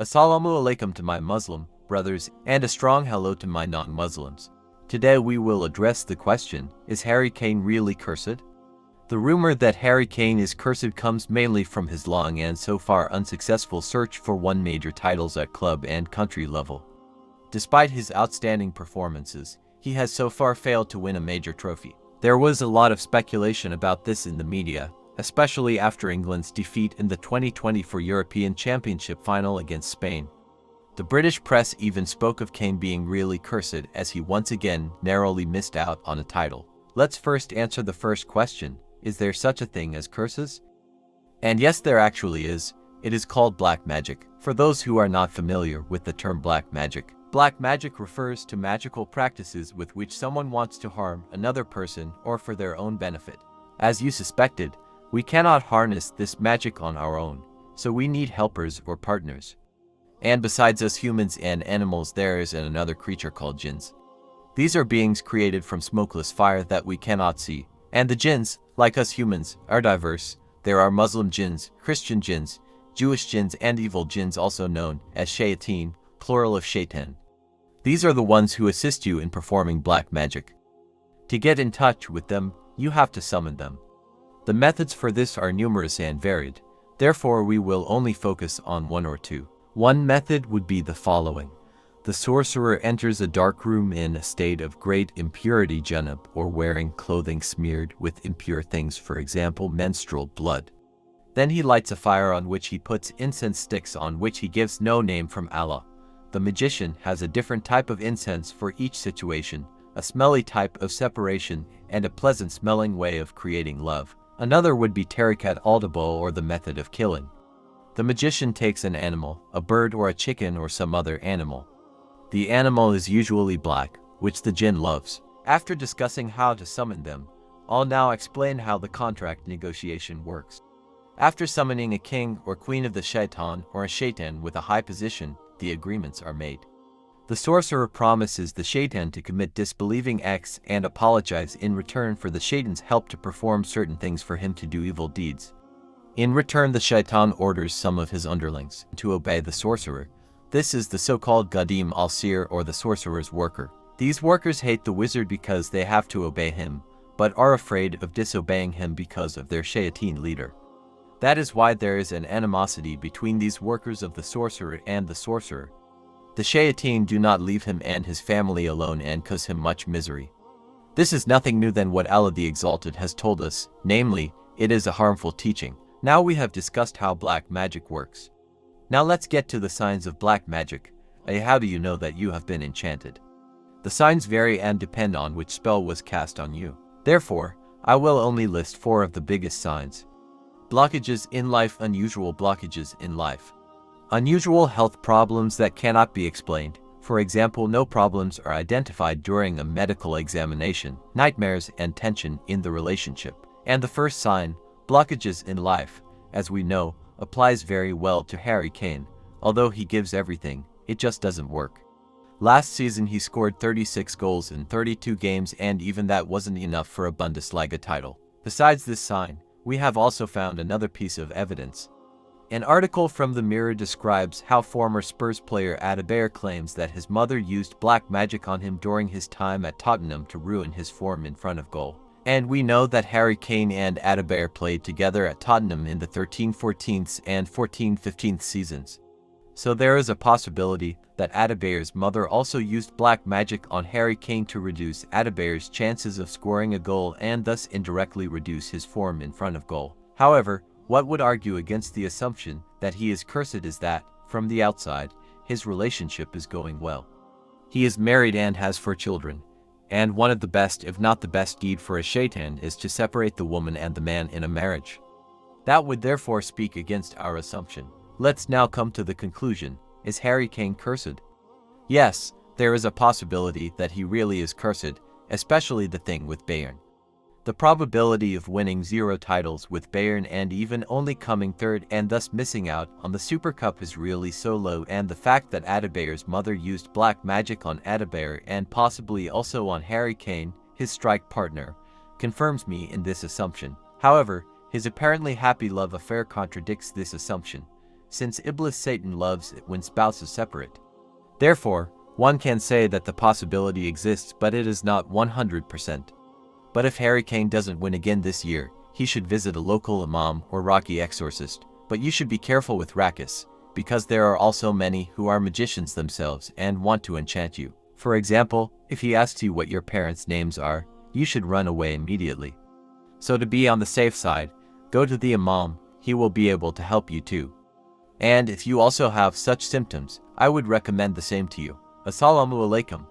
Assalamu alaikum to my Muslim brothers and a strong hello to my non-Muslims. Today we will address the question, is Harry Kane really cursed? The rumor that Harry Kane is cursed comes mainly from his long and so far unsuccessful search for won major titles at club and country level. Despite his outstanding performances, he has so far failed to win a major trophy. There was a lot of speculation about this in the media, especially after England's defeat in the 2024 European Championship final against Spain. The British press even spoke of Kane being really cursed as he once again narrowly missed out on a title. Let's first answer the first question, is there such a thing as curses? And yes, there actually is. It is called black magic. For those who are not familiar with the term black magic refers to magical practices with which someone wants to harm another person or for their own benefit. As you suspected, we cannot harness this magic on our own, so we need helpers or partners. And besides us humans and animals, there is another creature called jinns. These are beings created from smokeless fire that we cannot see. And the jinns, like us humans, are diverse. There are Muslim jinns, Christian jinns, Jewish jinns, and evil jinns, also known as shayateen, plural of shaitan. These are the ones who assist you in performing black magic. To get in touch with them, you have to summon them. The methods for this are numerous and varied, therefore we will only focus on one or two. One method would be the following. The sorcerer enters a dark room in a state of great impurity junub or wearing clothing smeared with impure things, for example menstrual blood. Then he lights a fire on which he puts incense sticks on which he gives no name from Allah. The magician has a different type of incense for each situation, a smelly type of separation and a pleasant smelling way of creating love. Another would be tariqat al-dabul, or the method of killing. The magician takes an animal, a bird or a chicken or some other animal. The animal is usually black, which the jinn loves. After discussing how to summon them, I'll now explain how the contract negotiation works. After summoning a king or queen of the shaitan or a shaitan with a high position, the agreements are made. The sorcerer promises the shaitan to commit disbelieving acts and apologize in return for the shaitan's help to perform certain things for him to do evil deeds. In return, the shaitan orders some of his underlings to obey the sorcerer. This is the so-called Gadim al-Sir, or the sorcerer's worker. These workers hate the wizard because they have to obey him, but are afraid of disobeying him because of their shayateen leader. That is why there is an animosity between these workers of the sorcerer and the sorcerer. The shayateen do not leave him and his family alone and cause him much misery. This is nothing new than what Allah the Exalted has told us, namely, it is a harmful teaching. Now we have discussed how black magic works. Now let's get to the signs of black magic. How do you know that you have been enchanted? The signs vary and depend on which spell was cast on you. Therefore, I will only list 4 of the biggest signs. Blockages in life. Unusual blockages in life. Unusual health problems that cannot be explained. For example, no problems are identified during a medical examination, nightmares and tension in the relationship. And the first sign, blockages in life, as we know, applies very well to Harry Kane. Although he gives everything, it just doesn't work. Last season he scored 36 goals in 32 games, and even that wasn't enough for a Bundesliga title. Besides this sign, we have also found another piece of evidence. An article from the Mirror describes how former Spurs player Adebayor claims that his mother used black magic on him during his time at Tottenham to ruin his form in front of goal. And we know that Harry Kane and Adebayor played together at Tottenham in the 13-14 and 14-15 seasons. So there is a possibility that Adebayor's mother also used black magic on Harry Kane to reduce Adebayor's chances of scoring a goal and thus indirectly reduce his form in front of goal. However, what would argue against the assumption that he is cursed is that, from the outside, his relationship is going well. He is married and has 4 children. And one of the best, if not the best deed for a shaitan is to separate the woman and the man in a marriage. That would therefore speak against our assumption. Let's now come to the conclusion. Is Harry Kane cursed? Yes, there is a possibility that he really is cursed, especially the thing with Bayern. The probability of winning 0 titles with Bayern and even only coming 3rd and thus missing out on the Super Cup is really so low, and the fact that Adebayor's mother used black magic on Adebayor and possibly also on Harry Kane, his strike partner, confirms me in this assumption. However, his apparently happy love affair contradicts this assumption. since Iblis Satan loves it when spouses separate. Therefore, one can say that the possibility exists, but it is not 100%. But if Harry Kane doesn't win again this year, he should visit a local imam or Rocky exorcist. But you should be careful with rakas, because there are also many who are magicians themselves and want to enchant you. For example, if he asks you what your parents' names are, you should run away immediately. So to be on the safe side, go to the imam, he will be able to help you too. And if you also have such symptoms, I would recommend the same to you. Assalamu alaikum.